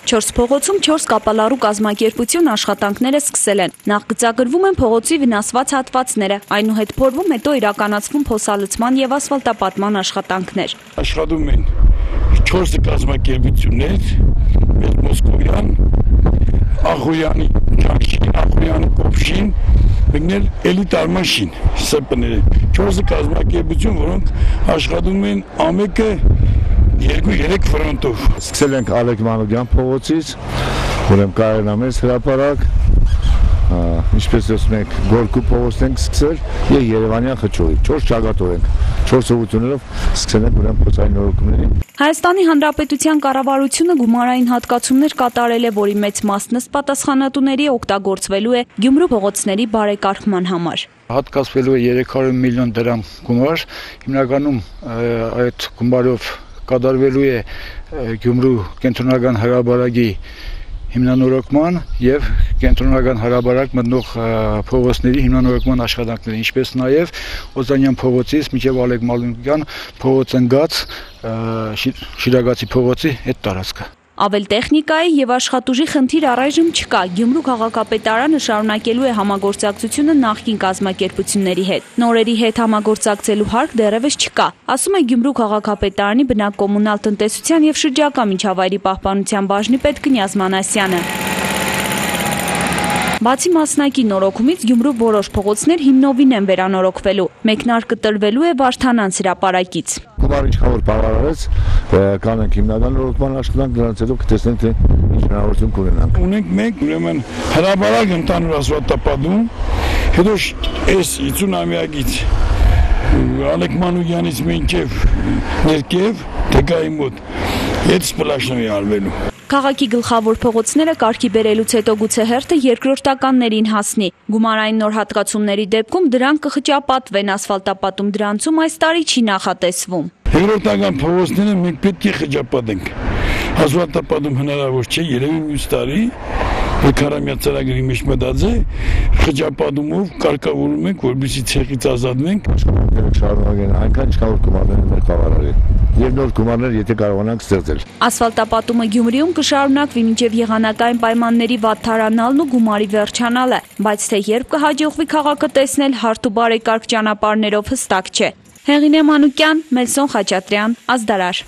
4 փողոցում 4 կապալառու կազմակերպություն աշխատանքները սկսել են։ Նախ գծագրվում են փողոցի վնասված հատվածները, այնուհետ փորվում, հետո իրականացվում փոսալցման եւ ասֆալտապատման աշխատանքներ։ Աշխատում են 4 կազմակերպություններ՝ Մոսկովյան, Ախոյանի, Ճանշին, Ախոյանի Կոփշին, մեկնել էլիտար մաշին, ՍՊ-ները 4 կազմակերպություն, որոնք աշխատում են ամեկը 2-3 ֆրոնտով։ Սկսել ենք Ալեք Մանուկյան փողոցից, ուրեմն Կարենամես հրապարակ, ինչպես ասում ենք, Գորկու փողոցն ենք սկսել եւ Երևանյան խճուղի 4 ճակատով ենք 4 ուղղություններով սկսել ենք ուրեմն փոցային նորոգումներին։ Հայաստանի Հանրապետության կառավարությունը գումարային հատկացումներ կատարել է, որի մեծ մասն ըստ պատասխանատուների օգտագործվելու է Գյումրու փողոցների բարեկարգման համար։ Հատկացվելու է 300 միլիոն դրամ գումար, հիմնականում այդ գումարով կատարվելու է Գյումրու կենտրոնական հրապարակի հիմնանորոգման եւ կենտրոնական հրապարակ մտնող փողոցների հիմնանորոգման աշխատանքները, ինչպես նաեւ Օզանյան փողոցից մինչեւ Ալեք Մանուկյան փողոց ընկած Շիրակացի փողոցի այդ տարածքը։ Ավել տեխնիկայի եւ աշխատուժի խնդիր առայժմ չկա։ Գյումրու քաղաքապետարանը շարունակելու է համագործակցությունը նախկին կազմակերպությունների հետ։ Նորերի հետ համագործակցելու հարկ դեռևս չկա, ասում է Գյումրու քաղաքապետարանի բնակկոմունալ տնտեսության եւ շրջակա միջավայրի պահպանության բաժնի պետ Կնյազ Մանասյանը։ Բացի մասնակի նորոգումից Գյումրու որոշ փողոցներ հիմնովին են վերանորոգվելու։ Մեկնարկը տրվելու է Վարդանանց հրապարակից։ Գումարը ինչքան բավարարեց, կանենք հիմնական նորոգման աշխատանք, դրանից հետո կտեսնենք թե ինչ հնարավորություն կունենանք։ Ունենք մենք ուրեմն հրապարակ ընդհանուր ասֆալտապատում, հետո այս 50-ամյակից Ալեք Մանուկյանից մինչև ներքև Թեկայի մոտ այդ սպլաշնովի արվելու։ Քաղաքի գլխավոր փողոցները կարգի բերելուց հետո գուցե հերթը երկրորդականներին հասնի։ Գումարային նոր հատկացումների դեպքում դրանք կխճապատվեն, ասֆալտապատում դրանցում այս տարի չի նախատեսվում։ Երկրորդական փողոցները մենք պետք է խճապատենք։ Ասֆալտապատում հնարավոր չէ, երևի մյուս տարի Քարամյա ծրագրի մեջ մտած է, խճապատումով կարգավորում ենք, որպեսզի ցեղից ազատվենք։ Շարունակեն այնքան ինչքան որ գումարները մեր բավարարեն։ Եվ նոր գումարներ եթե կարողանանք ստեղծել։ Ասֆալտապատումը Գյումրիում կշարունակվի մինչև եղանակային պայմանների վատթարանալն ու գումարի վերջանալը, բայց թե երբ կհաջողվի քաղաքը տեսնել հարթ ու բարեկարգ ճանապարհներով հստակ չէ։ Հեղինե Մանուկյան, Մելսոն Խաչատրյան, Ազդարար։